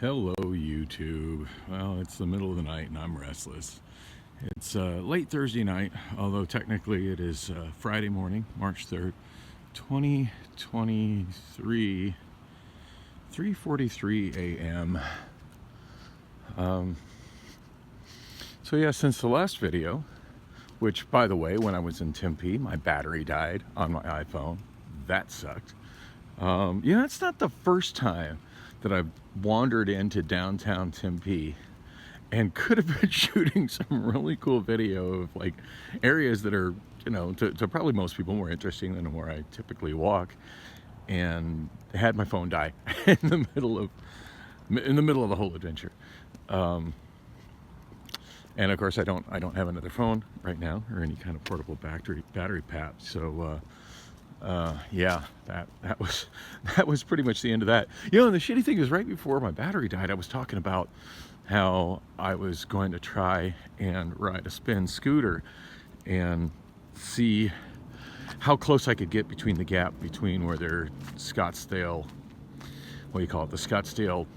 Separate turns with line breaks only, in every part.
Hello, YouTube. Well, it's the middle of the night and I'm restless. It's late Thursday night, although technically it is Friday morning, March 3rd, 2023, 3:43 a.m. So yeah, since the last video, which by the way, when I was in Tempe, my battery died on my iPhone. That sucked. It's not the first time that I've wandered into downtown Tempe and could have been shooting some really cool video of like areas that are, to probably most people more interesting than where I typically walk, and had my phone die in the middle of the whole adventure. And of course I don't have another phone right now or any kind of portable battery pack. So yeah, that was pretty much the end of that. And the shitty thing is, right before my battery died, I was talking about how I was going to try and ride a spin scooter and see how close I could get between the gap between where their Scottsdale, the Scottsdale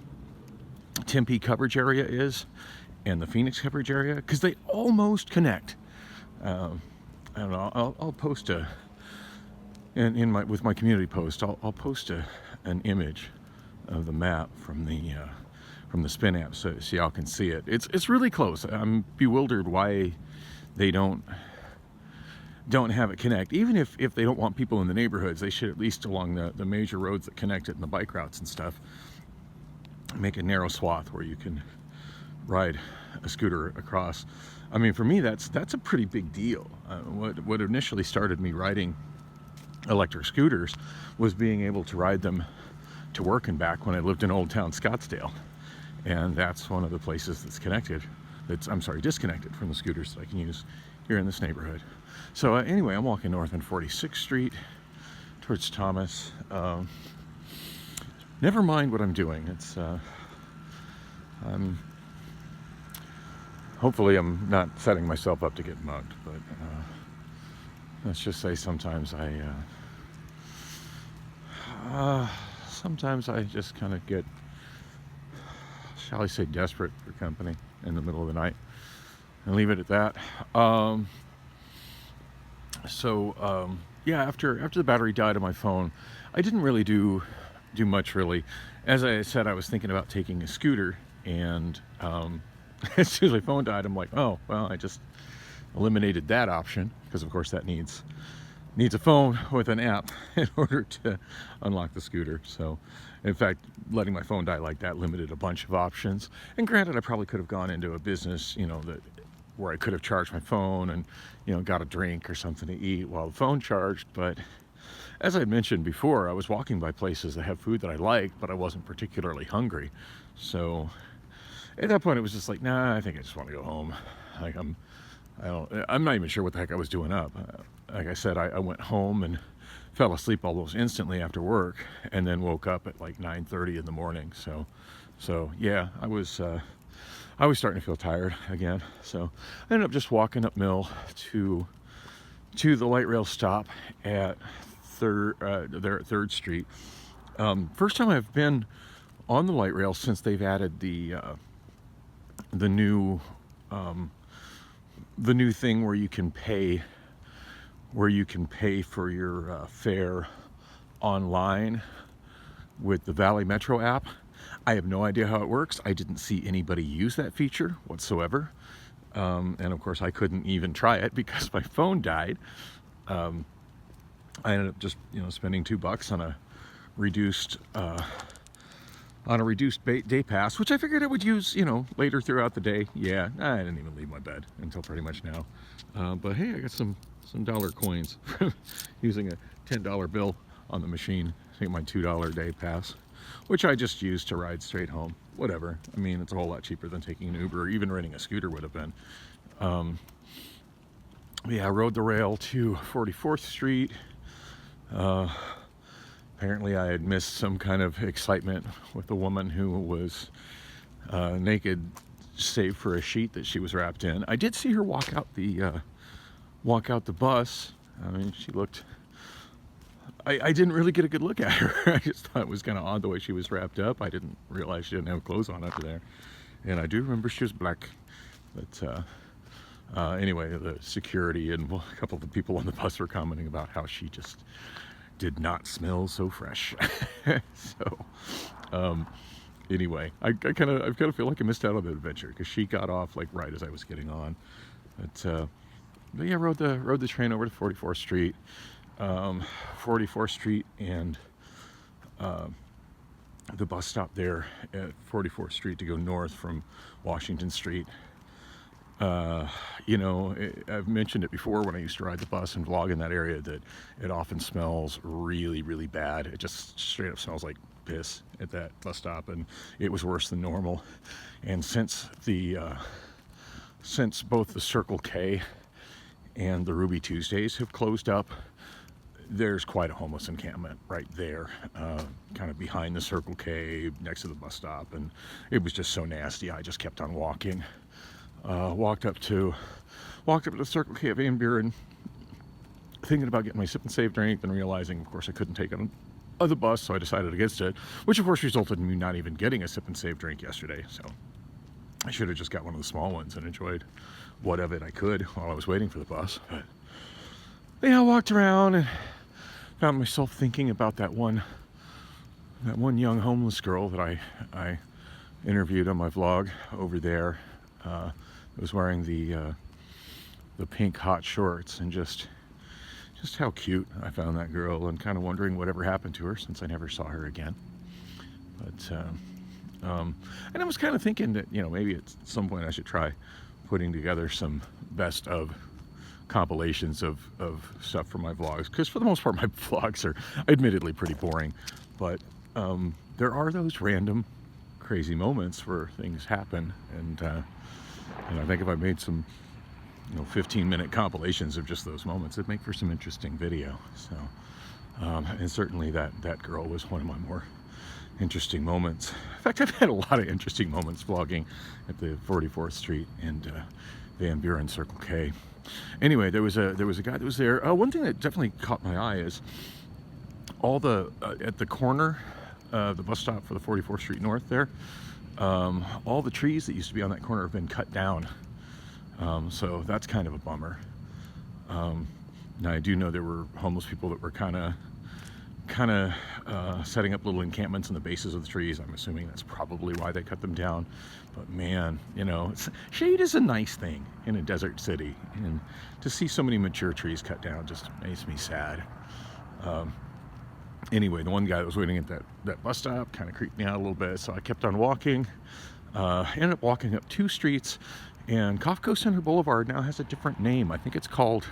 Tempe coverage area is and the Phoenix coverage area, because they almost connect. I don't know, I'll post with my community post, I'll post an image of the map from the Spin app, so y'all can see it. It's really close. I'm bewildered why they don't have it connect. Even if they don't want people in the neighborhoods, they should at least along the major roads that connect it and the bike routes and stuff, make a narrow swath where you can ride a scooter across. I mean, for me, that's a pretty big deal. What initially started me riding electric scooters was being able to ride them to work and back when I lived in Old Town Scottsdale, and that's one of the places that's disconnected from the scooters that I can use here in this neighborhood. So anyway, I'm walking north on 46th Street towards Thomas. Never mind what I'm doing. Hopefully I'm not setting myself up to get mugged, but let's just say sometimes I just kind of get, shall I say, desperate for company in the middle of the night, and leave it at that. Yeah, after the battery died on my phone, I didn't really do much, really. As I said, I was thinking about taking a scooter, and as soon as my phone died, I'm like, oh well, I just eliminated that option, because of course that needs a phone with an app in order to unlock the scooter. So in fact, letting my phone die like that limited a bunch of options. And granted, I probably could have gone into a business, where I could have charged my phone and, got a drink or something to eat while the phone charged. But as I mentioned before, I was walking by places that have food that I like, but I wasn't particularly hungry. So at that point, it was just like, nah, I think I just want to go home. Like I'm not even sure what the heck I was doing up. Like I said, I went home and fell asleep almost instantly after work, and then woke up at like 9:30 in the morning. So yeah, I was starting to feel tired again. So I ended up just walking up Mill to the light rail stop at there at 3rd Street. First time I've been on the light rail since they've added the new thing where you can pay for your fare online with the Valley Metro app. I have no idea how it works. I didn't see anybody use that feature whatsoever, and of course I couldn't even try it because my phone died. I ended up just spending $2 on a reduced day pass, which I figured I would use, later throughout the day. Yeah, I didn't even leave my bed until pretty much now. But hey, I got some dollar coins from using a $10 bill on the machine to get my $2 day pass, which I just used to ride straight home. Whatever. I mean, it's a whole lot cheaper than taking an Uber, or even renting a scooter would have been. Yeah, I rode the rail to 44th Street. Apparently I had missed some kind of excitement with a woman who was naked, save for a sheet that she was wrapped in. I did see her walk out the bus. I mean, she looked, I didn't really get a good look at her. I just thought it was kind of odd the way she was wrapped up. I didn't realize she didn't have clothes on under there. And I do remember she was black. But anyway, the security and a couple of the people on the bus were commenting about how she just did not smell so fresh. So anyway, I kind of feel like I missed out on the adventure because she got off like right as I was getting on. But yeah, rode the train over to 44th Street. 44th Street and the bus stop there at 44th Street to go north from Washington Street. You know, I've mentioned it before when I used to ride the bus and vlog in that area that it often smells really, really bad. It just straight up smells like piss at that bus stop, and it was worse than normal. And since both the Circle K and the Ruby Tuesdays have closed up, there's quite a homeless encampment right there, kind of behind the Circle K, next to the bus stop, and it was just so nasty. I just kept on walking. Walked up to the Circle K at Van Buren, thinking about getting my sip and save drink, and realizing, of course, I couldn't take it on the bus, so I decided against it, which of course resulted in me not even getting a sip and save drink yesterday. So I should have just got one of the small ones and enjoyed what of it I could while I was waiting for the bus. But yeah, I walked around and found myself thinking about that one young homeless girl that I interviewed on my vlog over there. Was wearing the pink hot shorts, and just how cute I found that girl, and kind of wondering whatever happened to her since I never saw her again. But and I was kind of thinking that, you know, maybe at some point I should try putting together some best of compilations of stuff from my vlogs, because for the most part my vlogs are admittedly pretty boring, but there are those random crazy moments where things happen, and I think if I made some 15-minute compilations of just those moments, it'd make for some interesting video. So and certainly that girl was one of my more interesting moments. In fact, I've had a lot of interesting moments vlogging at the 44th Street and Van Buren Circle K. Anyway, there was a guy that was there. One thing that definitely caught my eye is all the at the corner, the bus stop for the 44th Street North there, all the trees that used to be on that corner have been cut down. So that's kind of a bummer. Now I do know there were homeless people that were kind of setting up little encampments in the bases of the trees. I'm assuming that's probably why they cut them down. But man, shade is a nice thing in a desert city, and to see so many mature trees cut down just makes me sad. Anyway, the one guy that was waiting at that bus stop kind of creeped me out a little bit, so I kept on walking. Ended up walking up 2 streets, and Kafko Center Boulevard now has a different name. I think it's called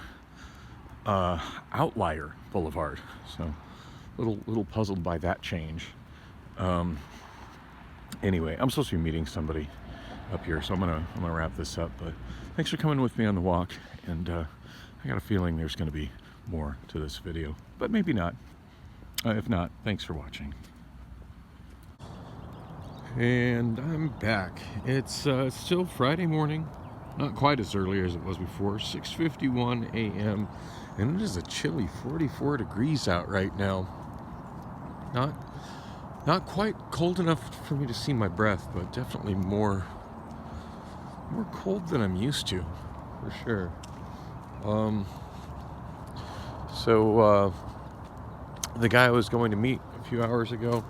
Outlier Boulevard. So little puzzled by that change. Anyway, I'm supposed to be meeting somebody up here, so I'm gonna wrap this up. But thanks for coming with me on the walk, and I got a feeling there's going to be more to this video, but maybe not. If not, thanks for watching. And I'm back. It's still Friday morning, not quite as early as it was before, 6:51 a.m. and it is a chilly 44 degrees out right now. Not quite cold enough for me to see my breath, but definitely more cold than I'm used to, for sure. So the guy I was going to meet a few hours ago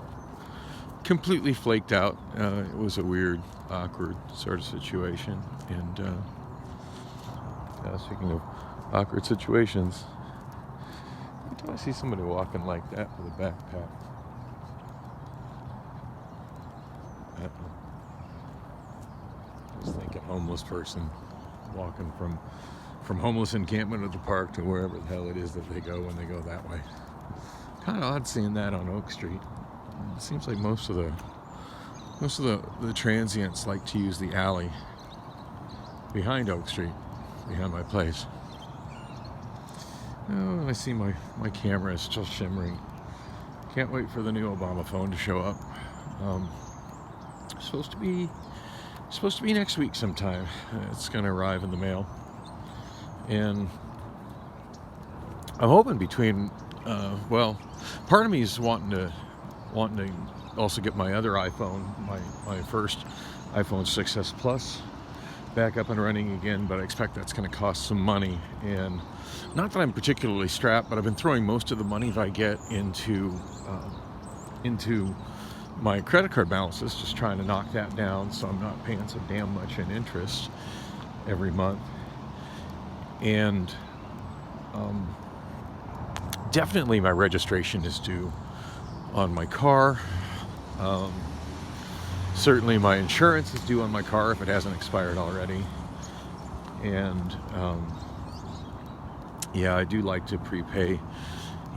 completely flaked out. It was a weird, awkward sort of situation. And speaking of awkward situations, every time I see somebody walking like that with a backpack, I was thinking homeless person walking from homeless encampment at the park to wherever the hell it is that they go when they go that way. Kind of odd seeing that on Oak Street. It seems like most of the transients like to use the alley behind Oak Street, behind my place. Oh, I see my camera is still shimmering. Can't wait for the new Obama phone to show up. Supposed to be next week sometime. It's gonna arrive in the mail, and I'm hoping between well, part of me is wanting to also get my other iPhone, my first iPhone 6s Plus, back up and running again, but I expect that's going to cost some money. And not that I'm particularly strapped, but I've been throwing most of the money that I get into my credit card balances, just trying to knock that down so I'm not paying so damn much in interest every month. And definitely my registration is due on my car. Certainly my insurance is due on my car if it hasn't expired already. And yeah, I do like to prepay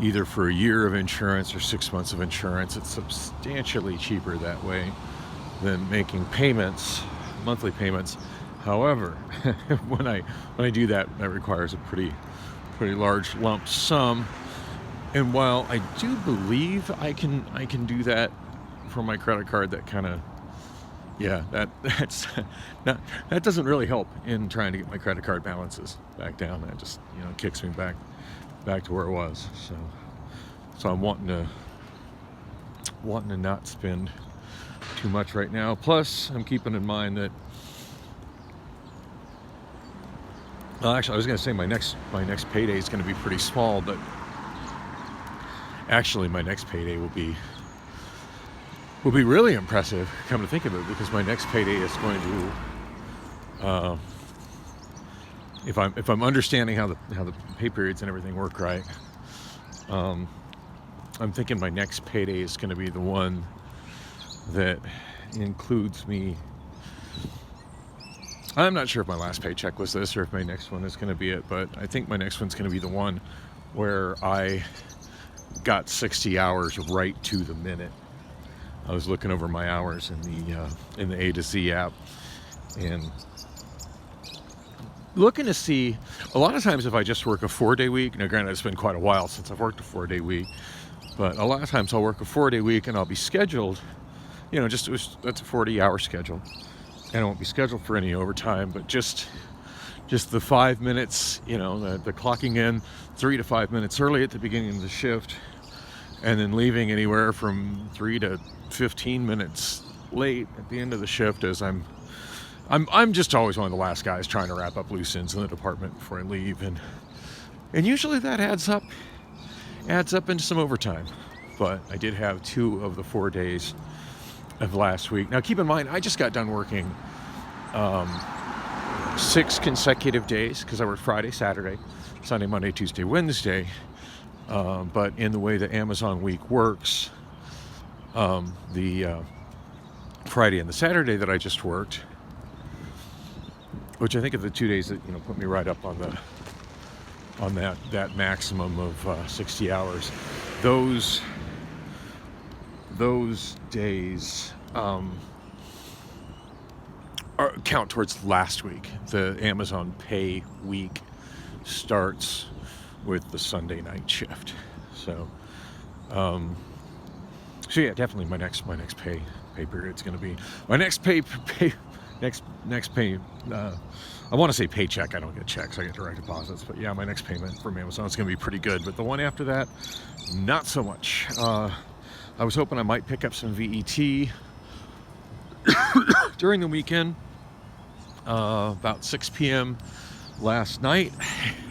either for a year of insurance or 6 months of insurance. It's substantially cheaper that way than making payments, monthly payments. However, when I do that, that requires a pretty large lump sum. And while I do believe I can do that for my credit card, that kind of, yeah, that's not, that doesn't really help in trying to get my credit card balances back down. That just, kicks me back to where it was. So I'm wanting to not spend too much right now. Plus, I'm keeping in mind that, well, actually, I was going to say my next payday is going to be pretty small, but actually my next payday will be really impressive, come to think of it, because my next payday is going to, if I'm understanding how the pay periods and everything work right, I'm thinking my next payday is going to be the one that includes me. I'm not sure if my last paycheck was this or if my next one is going to be it, but I think my next one's going to be the one where I got 60 hours right to the minute. I was looking over my hours in the A to Z app and looking to see, a lot of times if I just work a 4-day week, now granted it's been quite a while since I've worked a 4-day week, but a lot of times I'll work a 4-day week and I'll be scheduled, that's a 40-hour schedule. And I won't be scheduled for any overtime, but just the 5 minutes, the clocking in 3 to 5 minutes early at the beginning of the shift, and then leaving anywhere from 3 to 15 minutes late at the end of the shift, as I'm just always one of the last guys trying to wrap up loose ends in the department before I leave, and usually that adds up into some overtime. But I did have 2 of the 4 days of last week. Now keep in mind, I just got done working 6 consecutive days, because I worked Friday, Saturday, Sunday, Monday, Tuesday, Wednesday. But in the way that Amazon week works, the Friday and the Saturday that I just worked, which I think are the 2 days that put me right up on that maximum of 60 hours. Those days count towards last week. The Amazon Pay week starts with the Sunday night shift. So yeah, definitely my next pay period's going to be my next pay. I want to say paycheck. I don't get checks. I get direct deposits. But yeah, my next payment from Amazon is going to be pretty good. But the one after that, not so much. I was hoping I might pick up some VET during the weekend. About 6 p.m. last night,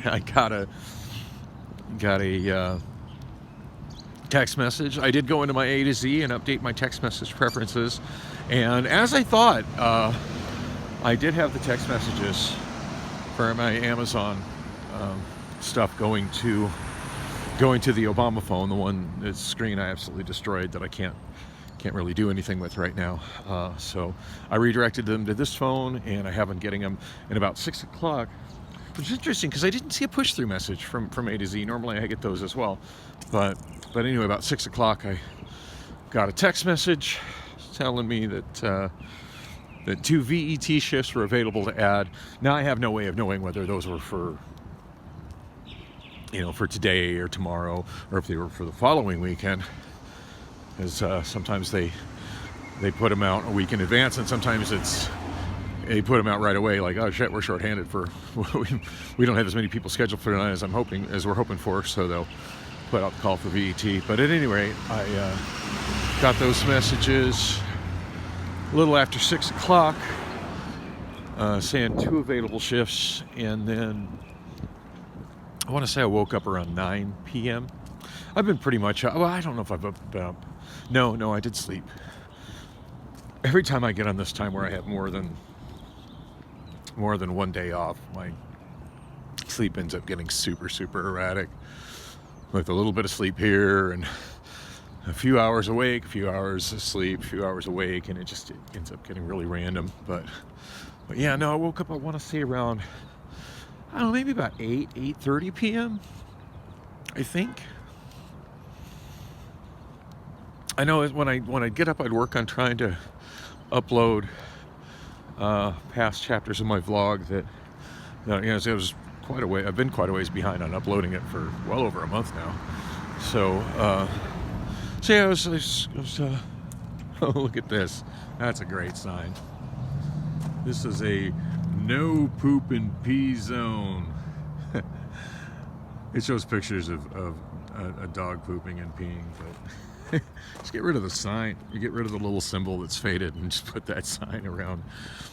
I got a text message. I did go into my A to Z and update my text message preferences, and as I thought, I did have the text messages for my Amazon stuff going to the Obama phone, the one, the screen I absolutely destroyed that I can't really do anything with right now. So I redirected them to this phone, and I have been getting them. And about 6 o'clock, which is interesting because I didn't see a push-through message from A to Z. Normally I get those as well. But anyway, about 6 o'clock, I got a text message telling me that 2 VET shifts were available to add. Now I have no way of knowing whether those were for today or tomorrow, or if they were for the following weekend. Because sometimes they put them out a week in advance, and sometimes they put them out right away. Like, oh shit, we're shorthanded for we don't have as many people scheduled for tonight as we're hoping for. So put out the call for VET. But at any rate, I got those messages a little after 6 o'clock, saying 2 available shifts, and then I want to say I woke up around 9 p.m. I've been pretty much, well, I don't know if I've been up. No, I did sleep. Every time I get on this time where I have more than one day off, my sleep ends up getting super, super erratic, with a little bit of sleep here and a few hours awake, a few hours asleep, a few hours awake, and it ends up getting really random. But yeah, no, I woke up, I want to say around, I don't know, maybe about 8:30 p.m. I think. I know when I get up, I'd work on trying to upload past chapters of my vlog that, it was quite a way. I've been quite a ways behind on uploading it for well over a month now. So yeah, I was oh, look at this. That's a great sign. This is a no poop and pee zone. It shows pictures of a dog pooping and peeing, but just get rid of the sign. You get rid of the little symbol that's faded and just put that sign around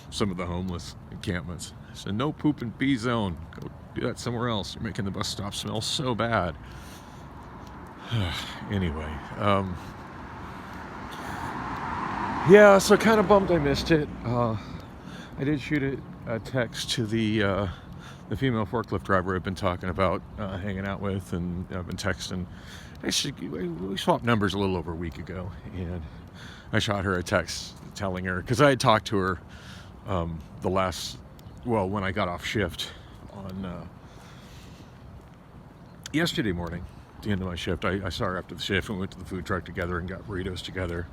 some of the homeless encampments. It's a no poop and pee zone. Go do that somewhere else. You're making the bus stop smell so bad. Anyway, yeah, so kind of bummed I missed it. I did shoot a text to the female forklift driver I've been talking about, hanging out with, and I've been texting. Actually, we swapped numbers a little over a week ago, and I shot her a text telling her, because I had talked to her when I got off shift on yesterday morning, at the end of my shift. I saw her after the shift, and we went to the food truck together and got burritos together,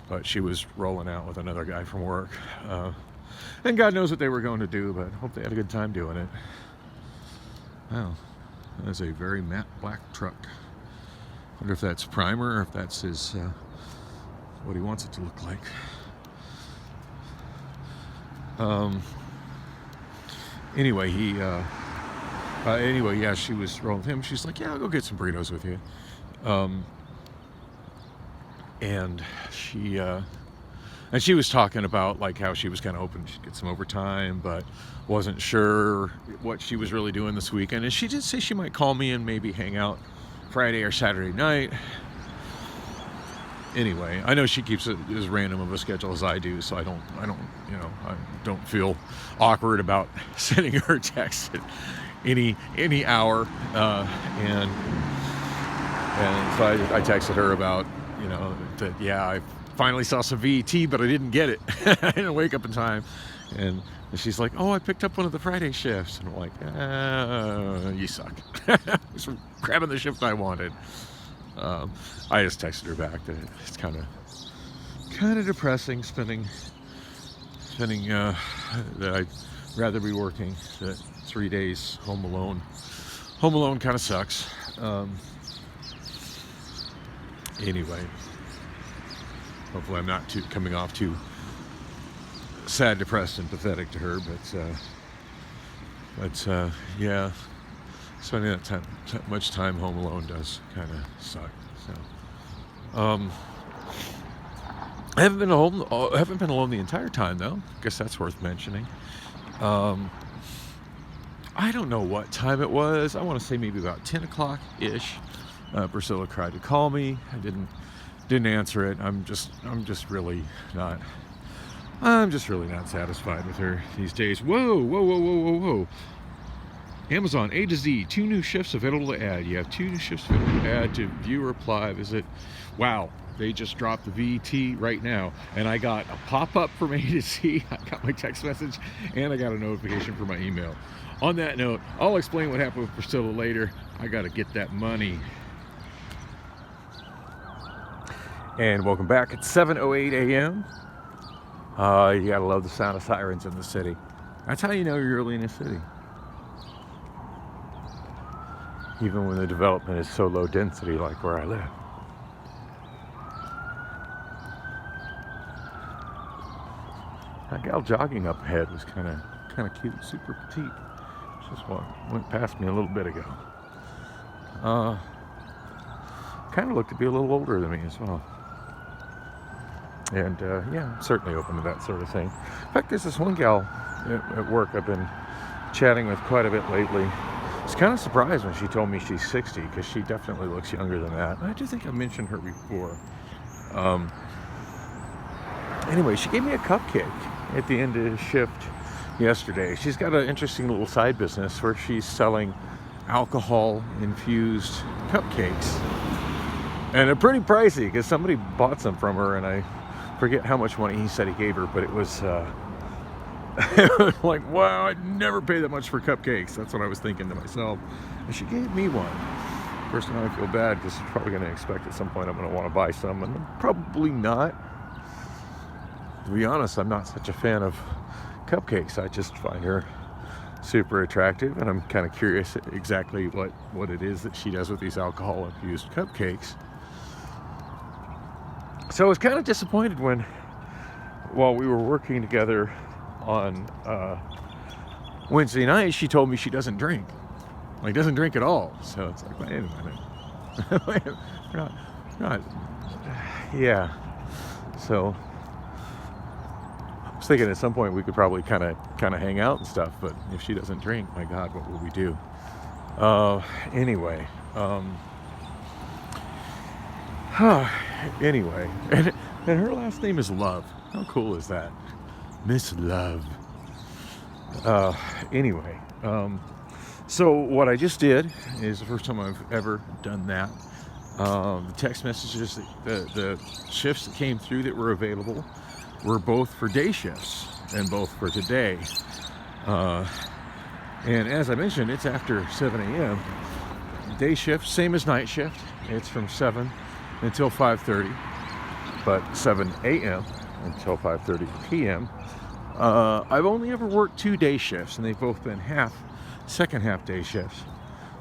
but she was rolling out with another guy from work. And God knows what they were going to do, but hope they had a good time doing it. Wow, that's a very matte black truck. Wonder if that's primer or if that's his what he wants it to look like. Anyway, yeah, she was rolling with him. She's like, yeah, I'll go get some burritos with you. And she was talking about like how she was kind of hoping she'd get some overtime, but wasn't sure what she was really doing this weekend. And she did say she might call me and maybe hang out Friday or Saturday night. Anyway, I know she keeps it as random of a schedule as I do, so I don't feel awkward about sending her a text at any hour. And so I texted her about, that, yeah, I finally saw some VET, but I didn't get it. I didn't wake up in time. And she's like, oh, I picked up one of the Friday shifts. And I'm like, you suck. Just grabbing the shift I wanted. I just texted her back that it's kind of depressing spending that I'd rather be working, that 3 days home alone kind of sucks. Anyway, hopefully I'm not coming off too sad, depressed, and pathetic to her, but yeah, spending that much time home alone does kind of suck. So, I haven't been alone the entire time though. I guess that's worth mentioning. I don't know what time it was. I want to say maybe about 10 o'clock ish. Priscilla tried to call me. I didn't answer it. I'm just really not satisfied with her these days. Whoa. Amazon A to Z, 2 new shifts available to add. You have 2 new shifts available to add to view or apply. Visit. Wow, they just dropped the VET right now, and I got a pop-up from A to Z. I got my text message, and I got a notification for my email. On that note, I'll explain what happened with Priscilla later. I got to get that money. And welcome back. It's 7:08 a.m. You gotta love the sound of sirens in the city. That's how you know you're really in a city. Even when the development is so low density like where I live. That gal jogging up ahead was kind of cute, super petite. Just went past me a little bit ago. kind of looked to be a little older than me as well. And yeah, I'm certainly open to that sort of thing. In fact, there's this one gal at work I've been chatting with quite a bit lately. I was kind of surprised when she told me she's 60, because she definitely looks younger than that. I do think I mentioned her before. Anyway, she gave me a cupcake at the end of the shift yesterday. She's got an interesting little side business where she's selling alcohol-infused cupcakes. And they're pretty pricey, because somebody bought some from her, and I forget how much money he said he gave her, but it was like, wow, I'd never pay that much for cupcakes. That's what I was thinking to myself. And she gave me one. First time I feel bad, because she's probably going to expect at some point I'm going to want to buy some, and I'm probably not. To be honest, I'm not such a fan of cupcakes. I just find her super attractive, and I'm kind of curious exactly what it is that she does with these alcohol-infused cupcakes. So I was kind of disappointed while we were working together on Wednesday night, she told me she doesn't drink. Like, doesn't drink at all. So it's like, wait a minute. not, yeah. So I was thinking at some point we could probably kind of hang out and stuff, but if she doesn't drink, my God, what will we do? Anyway, anyway, and her last name is Love. How cool is that? Miss Love. Anyway, so what I just did is the first time I've ever done that. The text messages, the shifts that came through that were available were both for day shifts and both for today. And as I mentioned, it's after 7 a.m. Day shift, same as night shift. It's from 7 until 5:30, but 7 a.m. until 5:30 p.m. I've only ever worked 2 day shifts, and they've both been second half day shifts,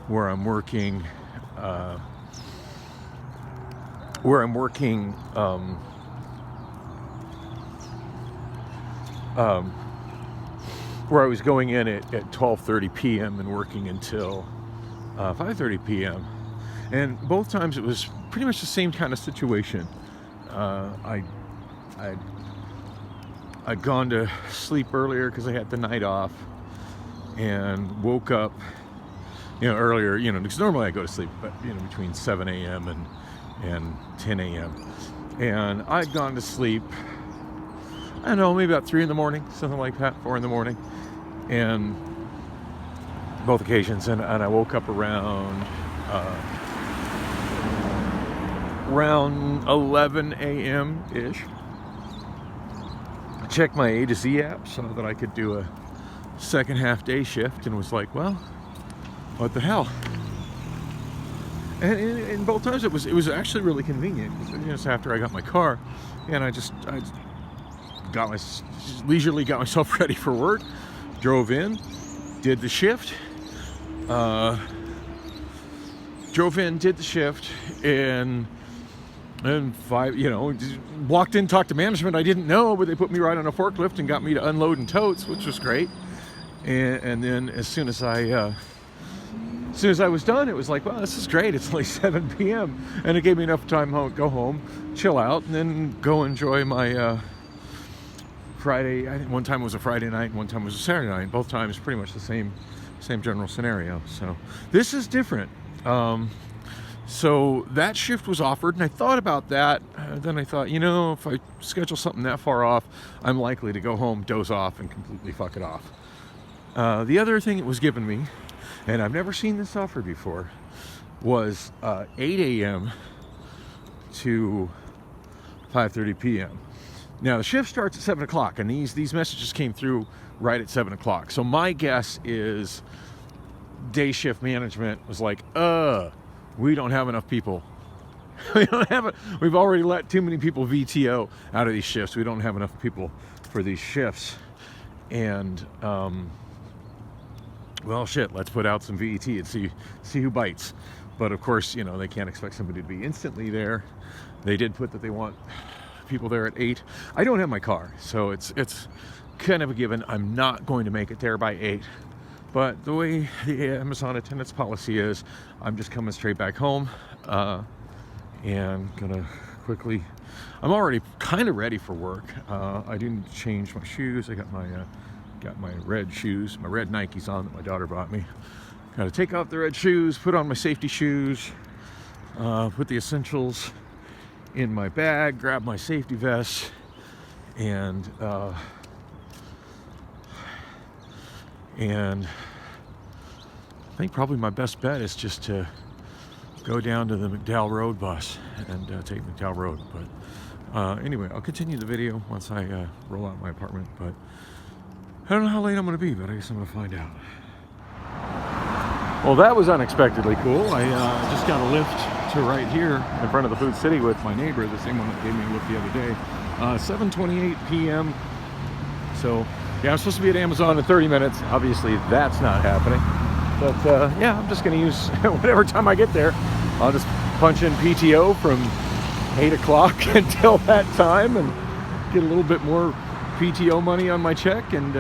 where I'm working where I was going in at 12:30 p.m. and working until 5:30 p.m. And both times it was pretty much the same kind of situation. I'd gone to sleep earlier because I had the night off, and woke up, earlier, because normally I go to sleep, but between 7 a.m. and 10 a.m. And I'd gone to sleep, I don't know, maybe about 3 in the morning, something like that, 4 in the morning, and both occasions, and I woke up around 11 a.m. ish. I checked my A to Z app so that I could do a second half day shift, and was like, well, what the hell? And in both times it was actually really convenient, just after I got my car, and I leisurely got myself ready for work, drove in, did the shift, and walked in, talked to management. I didn't know, but they put me right on a forklift and got me to unload and totes, which was great. And then as soon as I was done, it was like, well, this is great. It's only 7 p.m. And it gave me enough time to go home, chill out, and then go enjoy my Friday. I think one time was a Friday night, and one time was a Saturday night. Both times pretty much the same general scenario. So this is different. So that shift was offered, and I thought about that. Then I thought, if I schedule something that far off, I'm likely to go home, doze off, and completely fuck it off. The other thing it was given me, and I've never seen this offered before, was 8 a.m. to 5:30 p.m. Now the shift starts at 7 o'clock, and these messages came through right at 7 o'clock. So my guess is day shift management was like, we don't have enough people. We've already let too many people VTO out of these shifts. We don't have enough people for these shifts. And well, shit, let's put out some VET and see who bites. But of course, they can't expect somebody to be instantly there. They did put that they want people there at 8. I don't have my car, so it's kind of a given. I'm not going to make it there by 8. But the way the Amazon attendance policy is, I'm just coming straight back home. and gonna quickly, I'm already kind of ready for work. I didn't change my shoes. I got my red shoes, my red Nikes on that my daughter bought me. Gotta take off the red shoes, put on my safety shoes, put the essentials in my bag, grab my safety vest, and I think probably my best bet is just to go down to the McDowell Road bus and take McDowell Road. But anyway, I'll continue the video once I roll out my apartment. But I don't know how late I'm going to be, but I guess I'm going to find out. Well, that was unexpectedly cool. I just got a lift to right here in front of the Food City with my neighbor, the same one that gave me a lift the other day. 7:28 p.m. So yeah, I'm supposed to be at Amazon in 30 minutes. Obviously, that's not happening. But yeah, I'm just going to use whatever time I get there. I'll just punch in PTO from 8 o'clock until that time and get a little bit more PTO money on my check and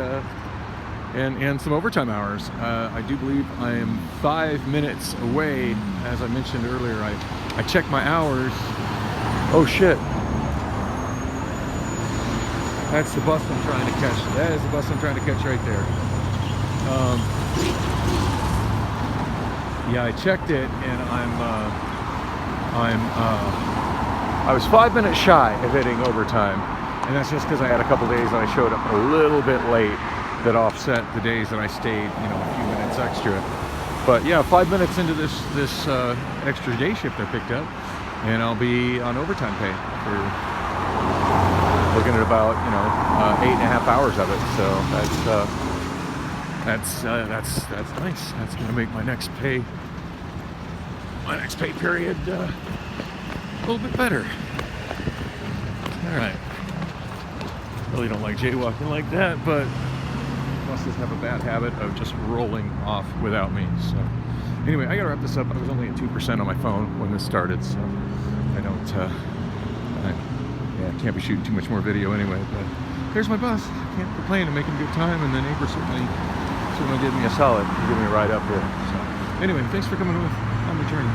some overtime hours. I do believe I am 5 minutes away. As I mentioned earlier, I checked my hours. Oh shit. That's the bus I'm trying to catch. That is the bus I'm trying to catch right there. Yeah, I checked it, and I was 5 minutes shy of hitting overtime, and that's just because I had a couple days that I showed up a little bit late that offset the days that I stayed, you know, a few minutes extra. But yeah, 5 minutes into this extra day shift I picked up, and I'll be on overtime pay for looking at about, you know, 8.5 hours of it. So that's nice. That's gonna make my next pay period a little bit better. All right. Really don't like jaywalking like that, but buses have a bad habit of just rolling off without me. So anyway, I gotta wrap this up. I was only at 2% on my phone when this started, so I don't can't be shooting too much more video anyway. But there's my bus. Can't complain. I'm making a good time, and the neighbor certainly did me a solid. He gave me a ride up here. So anyway, thanks for coming on the journey.